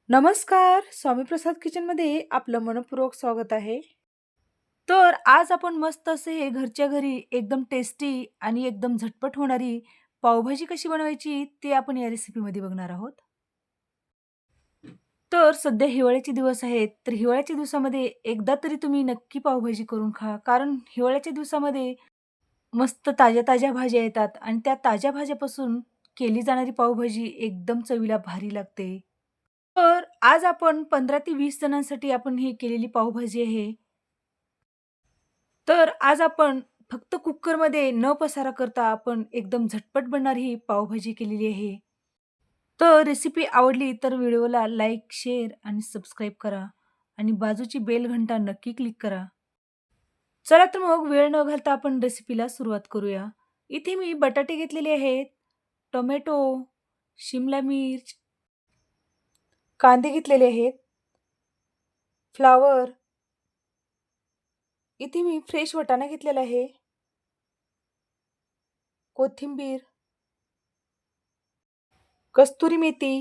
नमस्कार. स्वामीप्रसाद किचनमध्ये आपलं मनःपूर्वक स्वागत आहे. तर आज आपण मस्त असे हे घरच्या घरी एकदम टेस्टी आणि एकदम झटपट होणारी पावभाजी कशी बनवायची ते आपण या रेसिपीमध्ये बघणार आहोत. तर सध्या हिवाळ्याचे दिवस आहेत. तर हिवाळ्याच्या दिवसामध्ये एकदा तरी तुम्ही नक्की पावभाजी करून खा. कारण हिवाळ्याच्या दिवसामध्ये मस्त ताज्या-ताज्या भाज्या येतात आणि त्या ताज्या भाज्यापासून केली जाणारी पावभाजी एकदम चवीला भारी लागते. तर आज आपण 15 ते 20 जणांसाठी आपण ही केलेली पावभाजी आहे. तर आज आपण फक्त कुकरमध्ये न पसारा करता आपण एकदम झटपट बनणारी ही पावभाजी केलेली आहे. तर रेसिपी आवडली तर व्हिडिओला लाईक, शेअर आणि सबस्क्राईब करा आणि बाजूची बेल घंटा नक्की क्लिक करा. चला तर मग वेळ न घालता आपण रेसिपीला सुरुवात करूया. इथे मी बटाटे घेतलेले आहेत, टोमॅटो, शिमला मिर्च, कांदे घेतलेले आहेत, फ्लॉवर, इथे मी फ्रेश वाटाणा घेतलेला आहे, कोथिंबीर, कस्तुरी मेथी,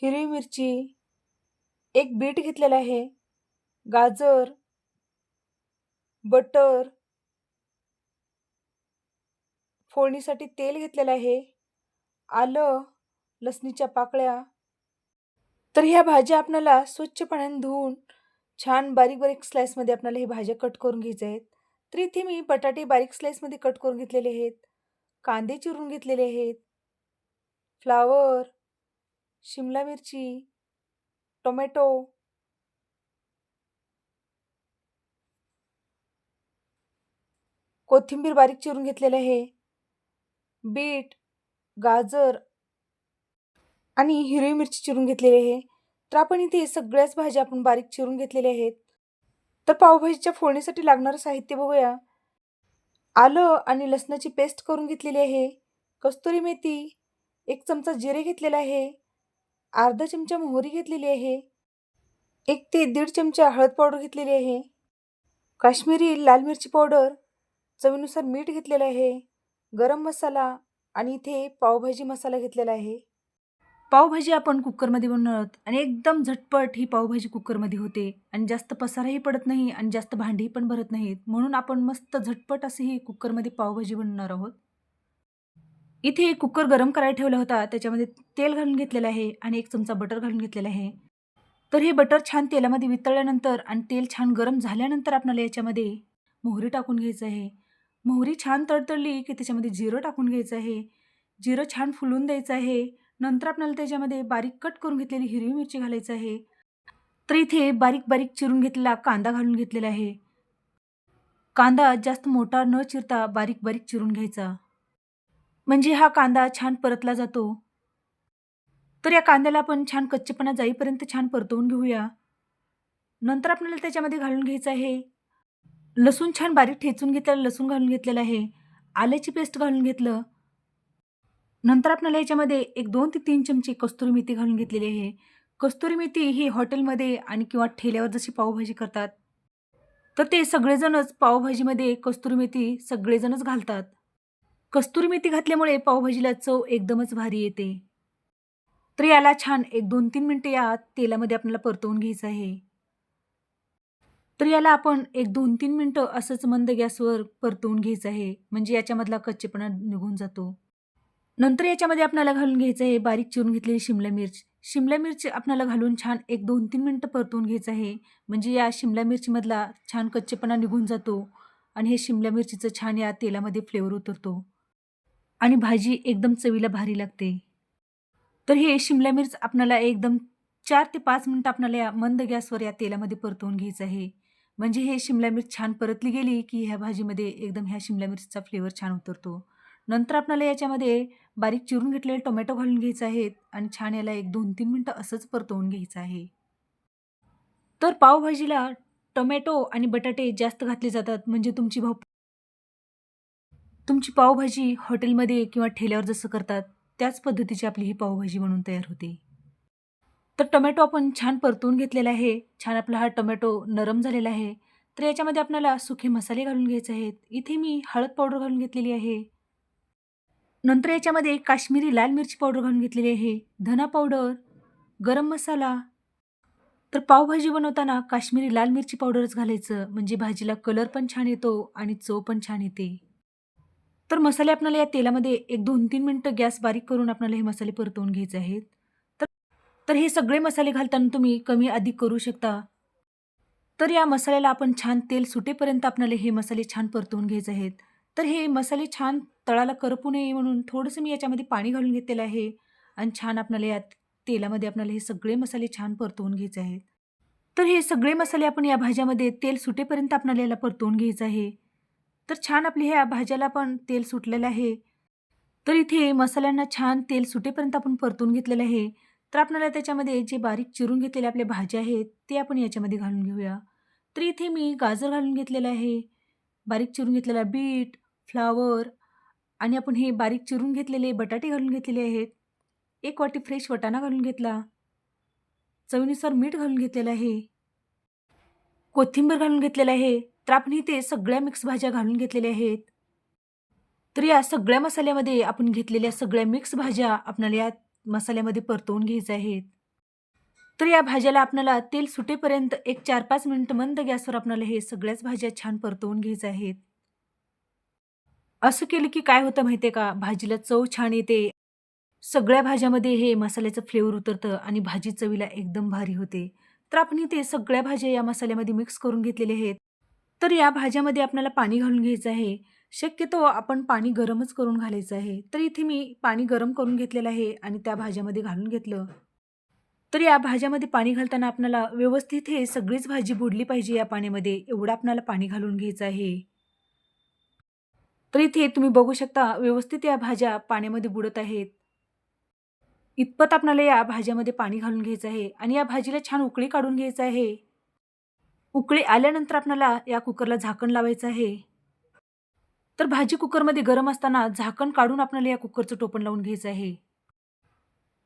हिरवी मिरची, एक बीट घेतलेला आहे, गाजर, बटर, फोडणीसाठी तेल घेतलेलं आहे, आलं, लसणीच्या पाकळ्या. तर ह्या भाज्या आपल्याला स्वच्छ पाण्याने धुवून छान बारीक-बारीक स्लाइसमध्ये आपल्याला हे भाज्या कट करून घ्यायच्या आहेत. तर इथे मी बटाटे बारीक स्लाइसमध्ये कट करून घेतलेले आहेत, कांदे चिरून घेतलेले आहेत, फ्लॉवर, शिमला मिरची, टोमॅटो, कोथिंबीर बारीक चिरून घेतलेलं आहे, बीट, गाजर आणि हिरवी मिरची चिरून घेतलेली आहे. तर आपण इथे सगळ्याच भाज्या आपण बारीक चिरून घेतलेल्या आहेत. तर पावभाजीच्या फोडणीसाठी लागणारं साहित्य बघूया. आलं आणि लसणाची पेस्ट करून घेतलेली आहे. कस्तुरी मेथी, 1 चमचा जिरे घेतलेला आहे. अर्धा चमचा मोहरी घेतलेली आहे. 1 ते 1.5 चमचा हळद पावडर घेतलेली आहे. काश्मीरी लाल मिरची पावडर, चवीनुसार मीठ घेतलेलं आहे. गरम मसाला आणि इथे पावभाजी मसाला घेतलेला आहे. पावभाजी आपण कुकरमध्ये बनवणार आहोत आणि एकदम झटपट ही पावभाजी कुकरमध्ये होते आणि जास्त पसाराही पडत नाही आणि जास्त भांडीही पण भरत नाहीत. म्हणून आपण मस्त झटपट अशी ही कुकरमध्ये पावभाजी बनवणार आहोत. इथे कुकर गरम करायला ठेवला होता. त्याच्यामध्ये तेल घालून घेतलेलं आहे आणि 1 चमचा बटर घालून घेतलेलं आहे. तर हे बटर छान तेलामध्ये वितळल्यानंतर आणि तेल छान गरम झाल्यानंतर आपल्याला याच्यामध्ये मोहरी टाकून घ्यायचं आहे. मोहरी छान तडतडली की त्याच्यामध्ये जिरं टाकून घ्यायचं आहे. जिरं छान फुलून द्यायचं आहे. नंतर आपल्याला त्याच्यामध्ये बारीक कट करून घेतलेली हिरवी मिरची घालायचं आहे. तर इथे बारीक-बारीक चिरून घेतलेला कांदा घालून घेतलेला आहे. कांदा जास्त मोठा न चिरता बारीक-बारीक चिरून घ्यायचा. म्हणजे हा कांदा छान परतला जातो. तर या कांद्याला आपण छान कच्चेपणा जाईपर्यंत छान परतवून घेऊया. नंतर आपल्याला त्याच्यामध्ये घालून घ्यायचं आहे लसूण छान बारीक ठेचून घेतलेलं लसूण घालून घेतलेलं आहे. आल्याची पेस्ट घालून घेतलं. नंतर आपल्याला याच्यामध्ये एक 2 ते 3 चमचे कस्तुरी मेथी घालून घेतलेली आहे. कस्तुरी मेथी ही हॉटेलमध्ये आणि किंवा ठेल्यावर जशी पावभाजी करतात, तर ते सगळेजणच पावभाजीमध्ये कस्तुरी मेथी सगळेजणच घालतात. कस्तुरी मेथी घातल्यामुळे पावभाजीला चव एकदमच भारी येते. तर याला छान एक 2-3 मिनिटं या तेलामध्ये आपल्याला परतवून घ्यायचं आहे. तर याला आपण एक 2-3 मिनिटं असंच मंद गॅसवर परतवून घ्यायचं आहे. म्हणजे याच्यामधला कच्चेपणा निघून जातो. नंतर याच्यामध्ये आपल्याला घालून घ्यायचं आहे बारीक चिरून घेतलेली शिमला मिर्च. शिमला मिरची आपल्याला घालून छान एक 2-3 मिनिटं परतवून घ्यायचं आहे. म्हणजे या शिमला मिरचीमधला छान कच्चेपणा निघून जातो आणि हे शिमला मिरचीचं छान या तेलामध्ये फ्लेवर उतरतो आणि भाजी एकदम चवीला भारी लागते. तर हे शिमला मिर्च आपल्याला एकदम 4 ते 5 मिनिटं आपल्याला या मंद गॅसवर या तेलामध्ये परतवून घ्यायचं आहे. म्हणजे हे शिमला मिर्च छान परतली गेली, की ह्या भाजीमध्ये एकदम ह्या शिमला मिरचीचा फ्लेवर छान उतरतो. नंतर आपल्याला याच्यामध्ये बारीक चिरून घेतलेले टोमॅटो घालून घ्यायचे आहेत आणि छान याला एक 2-3 मिनिटं असंच परतवून घ्यायचं आहे. तर पावभाजीला टोमॅटो आणि बटाटे जास्त घातले जातात म्हणजे तुमची पावभाजी हॉटेलमध्ये किंवा ठेल्यावर जसं करतात, त्याच पद्धतीची आपली ही पावभाजी बनवून तयार होते. तर टोमॅटो आपण छान परतवून घेतलेला आहे. छान आपला हा टोमॅटो नरम झालेला आहे. तर याच्यामध्ये आपल्याला सुखे मसाले घालून घ्यायचे आहेत. इथे मी हळद पावडर घालून घेतलेली आहे. नंतर याच्यामध्ये काश्मीरी लाल मिरची पावडर घालून घेतलेली आहे, धना पावडर, गरम मसाला. तर पावभाजी बनवताना काश्मीरी लाल मिरची पावडरच घालायचं, म्हणजे भाजीला कलर पण छान येतो आणि चव पण छान येते. तर मसाले आपल्याला या तेलामध्ये एक 2-3 मिनिटं गॅस बारीक करून आपल्याला हे मसाले परतवून घ्यायचे आहेत. तर तर हे सगळे मसाले घालताना तुम्ही कमी अधिक करू शकता. तर या मसाल्याला आपण छान तेल सुटेपर्यंत आपल्याला हे मसाले छान परतवून घ्यायचे आहेत. तर हे मसाले छान तळाला करपू नये म्हणून थोडंसं मी याच्यामध्ये पाणी घालून घेतलेलं आहे आणि छान आपल्याला या तेलामध्ये आपल्याला हे सगळे मसाले छान परतवून घ्यायचे आहेत. तर हे सगळे मसाले आपण या भाज्यामध्ये तेल सुटेपर्यंत आपल्याला याला परतवून घ्यायचं आहे. तर छान आपली ह्या भाज्याला पण तेल सुटलेलं आहे. तर इथे मसाल्यांना छान तेल सुटेपर्यंत आपण परतून घेतलेलं आहे. तर आपल्याला त्याच्यामध्ये जे बारीक चिरून घेतलेले आपल्या भाज्या आहेत, ते आपण याच्यामध्ये घालून घेऊया. तर इथे मी गाजर घालून घेतलेलं आहे, बारीक चिरून घेतलेला बीट, फ्लॉवर आणि आपण हे बारीक चिरून घेतलेले बटाटे घालून घेतलेले आहेत. 1 वाटी फ्रेश वाटाणा घालून घेतला. चवीनुसार मीठ घालून घेतलेलं आहे. कोथिंबीर घालून घेतलेलं आहे. तर आपण इथे सगळ्या मिक्स भाज्या घालून घेतलेल्या आहेत. तर या सगळ्या मसाल्यामध्ये आपण घेतलेल्या सगळ्या मिक्स भाज्या आपल्याला या मसाल्यामध्ये परतवून घ्यायच्या आहेत. तर या भाज्याला आपल्याला तेल सुटेपर्यंत एक 4-5 मिनिटं मंद गॅसवर आपल्याला हे सगळ्याच भाज्या छान परतवून घ्यायच्या आहेत. असं केलं की काय होतं माहिती आहे का? भाजीला चव छान येते. सगळ्या भाज्यामध्ये हे मसाल्याचं फ्लेवर उतरतं आणि भाजी चवीला एकदम भारी होते. तर आपण इथे सगळ्या भाज्या या मसाल्यामध्ये मिक्स करून घेतलेल्या आहेत. तर या भाज्यामध्ये आपल्याला पाणी घालून घ्यायचं आहे. शक्यतो आपण पाणी गरमच करून घालायचं आहे. तर इथे मी पाणी गरम करून घेतलेलं आहे आणि त्या भाज्यामध्ये घालून घेतलं. तर या भाज्यामध्ये पाणी घालताना आपल्याला व्यवस्थित हे सगळीच भाजी बुडली पाहिजे या पाण्यामध्ये, एवढं आपल्याला पाणी घालून घ्यायचं आहे. तर इथे तुम्ही बघू शकता व्यवस्थित या भाज्या पाण्यामध्ये बुडत आहेत. इतपत आपल्याला या भाज्यामध्ये पाणी घालून घ्यायचं आहे आणि या भाजीला छान उकळी काढून घ्यायचं आहे. उकळी आल्यानंतर आपल्याला या कुकरला झाकण लावायचं आहे. तर भाजी कुकरमध्ये गरम असताना झाकण काढून आपल्याला या कुकरचं टोपण लावून घ्यायचं आहे.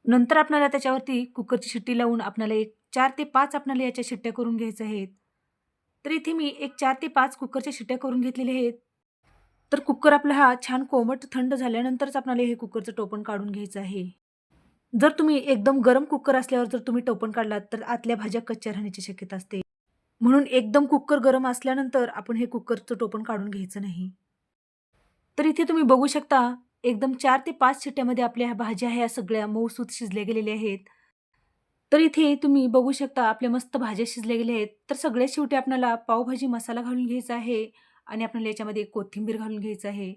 नंतर आपल्याला त्याच्यावरती कुकरची शिट्टी लावून आपल्याला एक 4 ते 5 आपल्याला याच्या शिट्ट्या करून घ्यायच्या आहेत. तर इथे मी एक 4 ते 5 कुकरच्या शिट्ट्या करून घेतलेल्या आहेत. तर कुकर आपला हा छान कोमट थंड झाल्यानंतरच आपल्याला हे कुकरचं टोपण काढून घ्यायचं आहे. जर तुम्ही एकदम गरम कुकर असल्यावर जर तुम्ही टोपण काढलात, तर आतल्या भाज्या कच्च्या राहण्याची शक्यता असते. म्हणून एकदम कुकर गरम असल्यानंतर आपण हे कुकरचं टोपण काढून घ्यायचं नाही. तर इथे तुम्ही बघू शकता एकदम 4 ते 5 शिट्ट्यामध्ये आपल्या ह्या भाज्या ह्या सगळ्या मऊसूत शिजल्या गेलेल्या आहेत. तर इथे तुम्ही बघू शकता आपल्या मस्त भाज्या शिजल्या गेल्या आहेत. तर सगळ्यात शेवटी आपल्याला पावभाजी मसाला घालून घ्यायचा आहे आणि आपल्याला याच्यामध्ये कोथिंबीर घालून घ्यायचं आहे.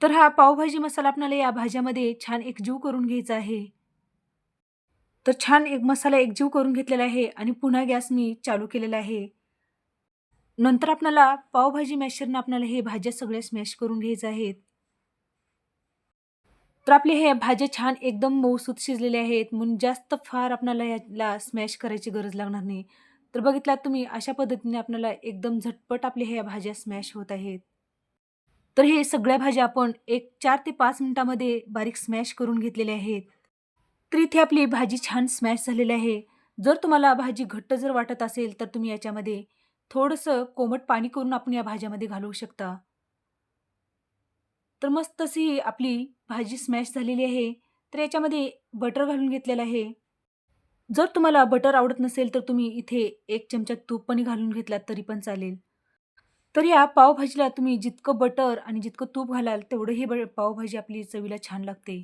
तर हा पावभाजी मसाला आपल्याला या भाज्यामध्ये छान एकजीव करून घ्यायचा आहे. तर छान एक मसाला एकजीव करून घेतलेला आहे आणि पुन्हा गॅस मी चालू केलेला आहे. नंतर आपल्याला पावभाजी मॅशरनं आपल्याला हे भाज्या सगळ्या स्मॅश करून घ्यायच्या आहेत. तर आपले हे भाज्या छान एकदम मऊसूत शिजलेले आहेत म्हणून जास्त फार आपल्याला याला स्मॅश करायची गरज लागणार नाही. तर बघितलात तुम्ही अशा पद्धतीने आपल्याला एकदम झटपट आपल्या ह्या भाज्या स्मॅश होत आहेत. तर हे सगळ्या भाज्या आपण एक 4 ते 5 मिनिटामध्ये बारीक स्मॅश करून घेतलेल्या आहेत. तर इथे आपली भाजी छान स्मॅश झालेली आहे. जर तुम्हाला भाजी घट्ट जर वाटत असेल, तर तुम्ही याच्यामध्ये थोडंसं कोमट पाणी करून आपण या भाज्यामध्ये घालवू शकता. तर मस्त अशी आपली भाजी स्मॅश झालेली आहे. तर याच्यामध्ये बटर घालून घेतलेलं आहे. जर तुम्हाला बटर आवडत नसेल, तर तुम्ही इथे 1 चमचा तूप पण घालून घेतलात तरी पण चालेल. तर या पावभाजीला तुम्ही जितकं बटर आणि जितकं तूप घालाल, तेवढं ही पावभाजी आपली चवीला छान लागते.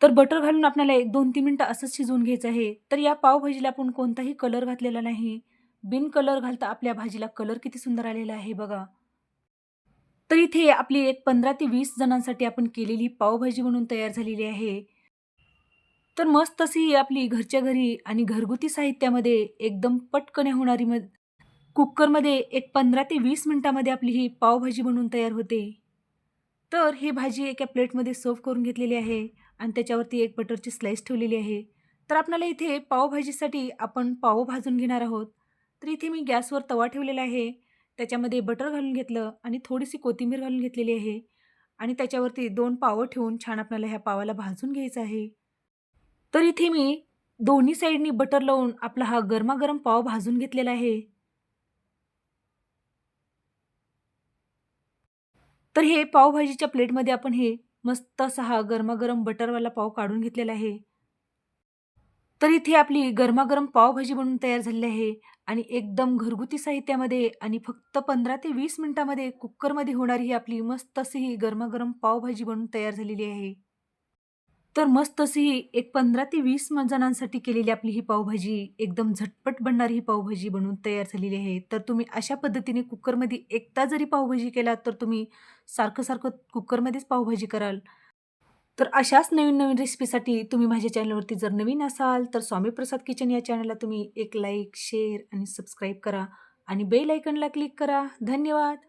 तर बटर घालून आपल्याला एक 2-3 मिनिटं असंच शिजवून घ्यायचं आहे. तर या पावभाजीला आपण कोणताही कलर घातलेला नाही. बिन कलर घालता आपल्या भाजीला कलर किती सुंदर आलेला आहे बघा. तर इथे आपली एक 15 ते 20 जणांसाठी आपण केलेली पावभाजी म्हणून तयार झालेली आहे. तर मस्त अशी ही आपली घरच्या घरी आणि घरगुती साहित्यामध्ये एकदम पटकन होणारी कुकरमध्ये एक 15 ते 20 मिनिटामध्ये आपली ही पावभाजी बनवून तयार होते. तर ही भाजी एका प्लेटमध्ये सर्व्ह करून घेतलेली आहे आणि त्याच्यावरती एक बटरची स्लाईस ठेवलेली आहे. तर आपल्याला इथे पावभाजीसाठी आपण पाव भाजून घेणार आहोत. तर इथे मी गॅसवर तवा ठेवलेला आहे. त्याच्यामध्ये बटर घालून घेतलं आणि थोडीशी कोथिंबीर घालून घेतलेली आहे आणि त्याच्यावरती 2 पाव ठेवून छान आपल्याला ह्या पावाला भाजून घ्यायचं आहे. तर इथे मी दोन्ही साइडनी बटर लावून आपला हा गरमागरम पाव भाजून घेतलेला आहे. तर हे पावभाजीच्या प्लेटमध्ये आपण हे मस्त असा हा गरमागरम बटरवाला पाव काढून घेतलेला आहे. तर इथे आपली गरमागरम पावभाजी बनून तयार झालेली आहे आणि एकदम घरगुती साहित्यामध्ये आणि फक्त 15 ते 20 मिनिटामध्ये कुकरमध्ये होणारी ही आपली मस्त अशी ही गरमागरम पावभाजी बनून तयार झालेली आहे. तर मस्त अशी ही एक 15 ते 20 जणांसाठी केलेली आपली ही पावभाजी, एकदम झटपट बनणारी ही पावभाजी बनवून तयार झालेली आहे. तर तुम्ही अशा पद्धतीने कुकरमध्ये एकदा जरी पावभाजी केलात, तर तुम्ही सारखं-सारखं कुकरमध्येच पावभाजी कराल. तर अशाच नवीन-नवीन रेसिपीसाठी तुम्ही माझ्या चॅनलवरती जर नवीन असाल, तर स्वामी प्रसाद किचन या चॅनलला तुम्ही एक लाईक, शेअर आणि सबस्क्राईब करा आणि बेल आयकॉनला क्लिक करा. धन्यवाद.